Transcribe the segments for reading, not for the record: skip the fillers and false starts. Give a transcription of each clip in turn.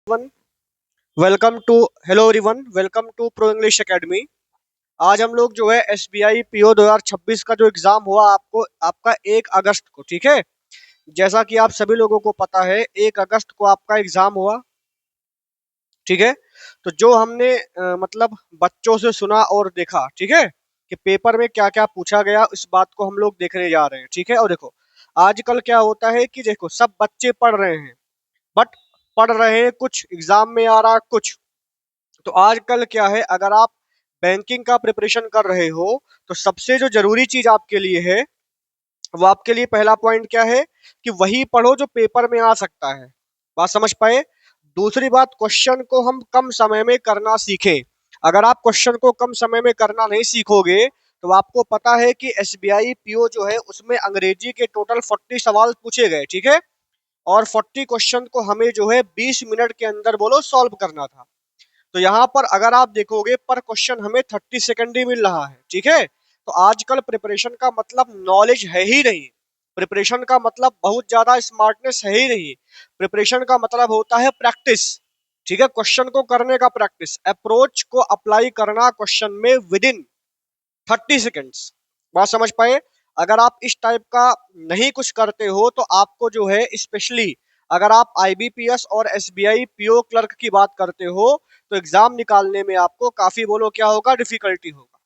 One welcome to hello everyone, welcome to pro English academy. आज हम लोग जो है एसबीआई पीओ 2026 का जो एग्जाम हुआ आपका 1 अगस्त को, ठीक है। जैसा कि आप सभी लोगों को पता है 1 अगस्त को आपका एग्जाम हुआ, ठीक है। तो जो हमने मतलब बच्चों से सुना और देखा, ठीक है, कि पेपर में क्या क्या पूछा गया, इस बात को हम लोग देखने जा रहे हैं, ठीक है। और देखो आजकल क्या होता है कि देखो सब बच्चे पढ़ रहे हैं, बट पढ़ रहे हैं कुछ, एग्जाम में आ रहा कुछ। तो आजकल क्या है, अगर आप बैंकिंग का प्रिपरेशन कर रहे हो तो सबसे जो जरूरी चीज आपके लिए है, वो आपके लिए पहला पॉइंट क्या है कि वही पढ़ो जो पेपर में आ सकता है। बात समझ पाए। दूसरी बात, क्वेश्चन को हम कम समय में करना सीखें। अगर आप क्वेश्चन को कम समय में करना नहीं सीखोगे तो आपको पता है कि एसबीआई पीओ जो है उसमें अंग्रेजी के टोटल 40 सवाल पूछे गए, ठीक है। और 40 क्वेश्चन को हमें जो है 20 मिनट के अंदर बोलो सॉल्व करना था। तो यहाँ पर अगर आप देखोगे पर क्वेश्चन हमें 30 सेकंड ही मिल रहा है, ठीक है। तो आजकल प्रिपरेशन का मतलब नॉलेज है ही नहीं, प्रिपरेशन का मतलब बहुत ज्यादा स्मार्टनेस है ही नहीं। प्रिपरेशन का मतलब होता है प्रैक्टिस, ठीक है। क्वेश्चन को करने का प्रैक्टिस, अप्रोच को अप्लाई करना क्वेश्चन में विद इन 30 सेकेंड्स। बात समझ पाए। अगर आप इस टाइप का नहीं कुछ करते हो तो आपको जो है, स्पेशली अगर आप आईबीपीएस और एसबीआई पीओ क्लर्क की बात करते हो, तो एग्जाम निकालने में आपको काफी बोलो क्या होगा, डिफिकल्टी होगा।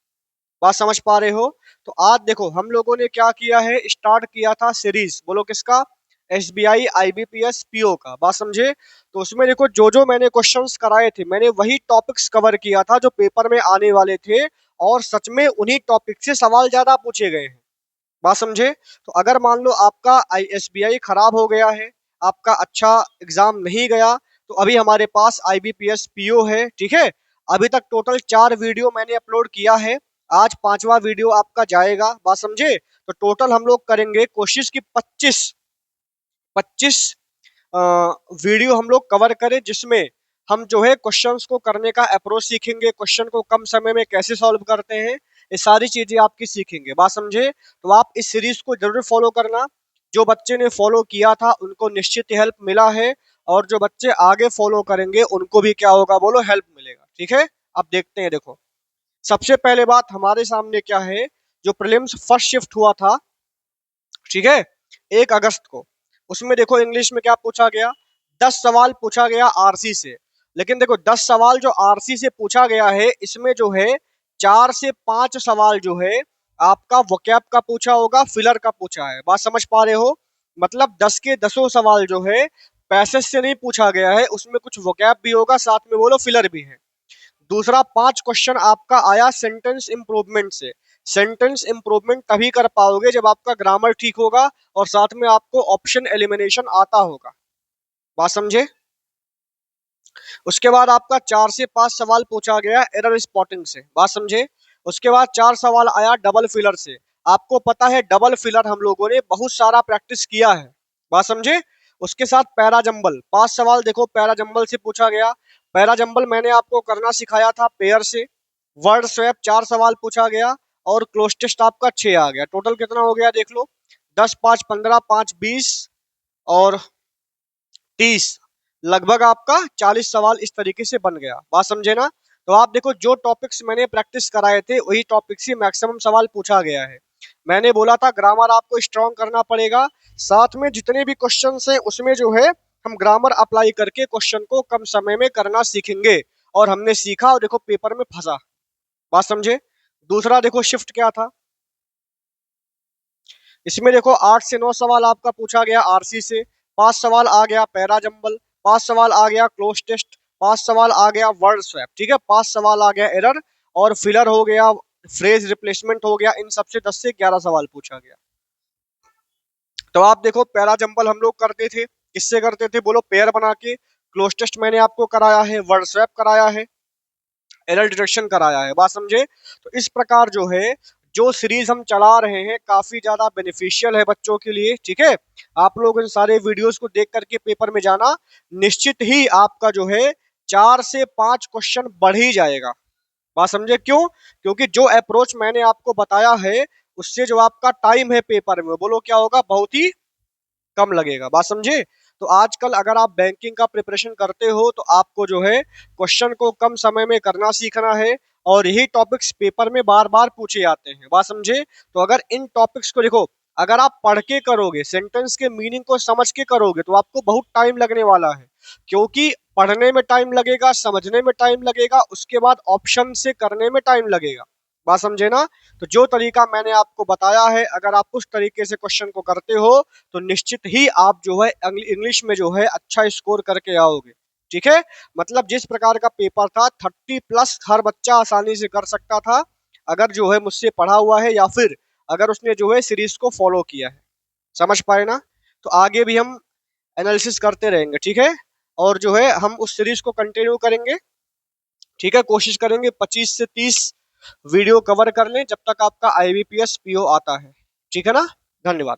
बात समझ पा रहे हो। तो आज देखो हम लोगों ने क्या किया है, स्टार्ट किया था सीरीज, बोलो किसका, एसबीआई आईबीपीएस पीओ का। बात समझे। तो उसमें देखो जो जो मैंने क्वेश्चंस कराए थे, मैंने वही टॉपिक्स कवर किया था जो पेपर में आने वाले थे, और सच में उन्हीं टॉपिक से सवाल ज्यादा पूछे गए हैं। बात समझे। तो अगर मान लो आपका एसबीआई खराब हो गया है, आपका अच्छा एग्जाम नहीं गया, तो अभी हमारे पास आईबीपीएस पीओ है, ठीक है। अभी तक टोटल 4 वीडियो मैंने अपलोड किया है, आज 5वां वीडियो आपका जाएगा। बात समझे। तो टोटल हम लोग करेंगे कोशिश की 25 वीडियो हम लोग कवर करें, जिसमें हम जो है क्वेश्चंस को करने का अप्रोच सीखेंगे, क्वेश्चन को कम समय में कैसे सॉल्व करते हैं, ये सारी चीजें आपकी सीखेंगे। बात समझे। तो आप इस सीरीज को जरूर फॉलो करना। जो बच्चे ने फॉलो किया था उनको निश्चित हेल्प मिला है, और जो बच्चे आगे फॉलो करेंगे उनको भी क्या होगा बोलो, हेल्प मिलेगा, ठीक है। अब देखते हैं। देखो सबसे पहले बात हमारे सामने क्या है, जो प्रीलिम्स फर्स्ट शिफ्ट हुआ था, ठीक है, 1 अगस्त को, उसमें देखो इंग्लिश में क्या पूछा गया, 10 सवाल पूछा गया आरसी से। लेकिन देखो 10 सवाल जो आरसी से पूछा गया है, इसमें जो है 4 से 5 सवाल जो है आपका वोकैब का पूछा होगा, फिलर का पूछा है। बात समझ पा रहे हो। मतलब 10 के 10 सवाल जो है पैसेज से नहीं पूछा गया है, उसमें कुछ वोकैब भी होगा, साथ में बोलो फिलर भी है। दूसरा 5 क्वेश्चन आपका आया सेंटेंस इंप्रूवमेंट से। सेंटेंस इंप्रूवमेंट तभी कर पाओगे जब आपका ग्रामर ठीक होगा और साथ में आपको ऑप्शन एलिमिनेशन आता होगा। बात समझे। उसके बाद आपका 4 से 5 सवाल पूछा गया एरर स्पॉटिंग से। बात समझे। उसके बाद 4 सवाल आया डबल फिलर से। आपको पता है डबल फिलर हम लोगों ने बहुत सारा प्रैक्टिस किया है। बात समझे। उसके साथ पैरा जंबल 5 सवाल देखो पैरा जंबल से पूछा गया। पैरा जंबल मैंने आपको करना सिखाया था पेयर से। वर्ड स्वैप 4 सवाल पूछा गया, और क्लोज टेस्ट आपका 6 आ गया। टोटल कितना हो गया देख लो, 10 5 15 5 20 और 30, लगभग आपका 40 सवाल इस तरीके से बन गया। बात समझे ना। तो आप देखो जो टॉपिक्स मैंने प्रैक्टिस कराए थे वही टॉपिक्स ही मैक्सिमम सवाल पूछा गया है। मैंने बोला था ग्रामर आपको स्ट्रॉन्ग करना पड़ेगा, साथ में जितने भी क्वेश्चन हैं उसमें जो है हम ग्रामर अप्लाई करके क्वेश्चन को कम समय में करना सीखेंगे। और हमने सीखा और देखो पेपर में फंसा। बात समझे। दूसरा देखो शिफ्ट क्या था, इसमें देखो 8 से 9 सवाल आपका पूछा गया आरसी से। 5 सवाल आ गया पैरा जंबल, 5 सवाल आ गया क्लोज टेस्ट, 5 सवाल आ गया वर्ड स्वैप, ठीक है, 5 सवाल आ गया एरर, और फिलर हो गया, फ्रेज रिप्लेसमेंट हो गया। इन सबसे 10 से 11 सवाल पूछा गया। तो आप देखो पैरा जंबल हम लोग करते थे, किससे करते थे बोलो, पेयर बना के। क्लोज टेस्ट मैंने आपको कराया है, वर्ड स्वैप कराया है, एरर डिटेक्शन कराया है। बात समझे। तो इस प्रकार जो है जो सीरीज हम चला रहे हैं काफी ज्यादा बेनिफिशियल है बच्चों के लिए, ठीक है। आप लोग इन सारे वीडियोस को देख करके पेपर में जाना, निश्चित ही आपका जो है 4 से 5 क्वेश्चन बढ़ ही जाएगा। बात समझे क्यों, क्योंकि जो अप्रोच मैंने आपको बताया है उससे जो आपका टाइम है पेपर में बोलो क्या होगा, बहुत ही कम लगेगा। बात समझे। तो आजकल अगर आप बैंकिंग का प्रिपरेशन करते हो तो आपको जो है क्वेश्चन को कम समय में करना सीखना है, और यही टॉपिक्स पेपर में बार बार पूछे जाते हैं। बात समझे? तो अगर इन टॉपिक्स को देखो, अगर आप पढ़ के करोगे, सेंटेंस के मीनिंग को समझ के करोगे, तो आपको बहुत टाइम लगने वाला है, क्योंकि पढ़ने में टाइम लगेगा, समझने में टाइम लगेगा, उसके बाद ऑप्शन से करने में टाइम लगेगा। बात समझे ना? तो जो तरीका मैंने आपको बताया है, अगर आप उस तरीके से क्वेश्चन को करते हो तो निश्चित ही आप जो है इंग्लिश में जो है अच्छा स्कोर करके आओगे। ठीक है? मतलब जिस प्रकार का पेपर था 30+ हर बच्चा आसानी से कर सकता था, अगर जो है मुझसे पढ़ा हुआ है या फिर अगर उसने जो है सीरीज को फॉलो किया है। समझ पाए ना? तो आगे भी हम एनालिसिस करते रहेंगे, ठीक है? और जो है हम उस सीरीज को कंटिन्यू करेंगे। ठीक है? कोशिश करेंगे 25 से 30 वीडियो कवर कर लें जब तक आपका IBPS PO आता है। ठीक है ना? धन्यवाद।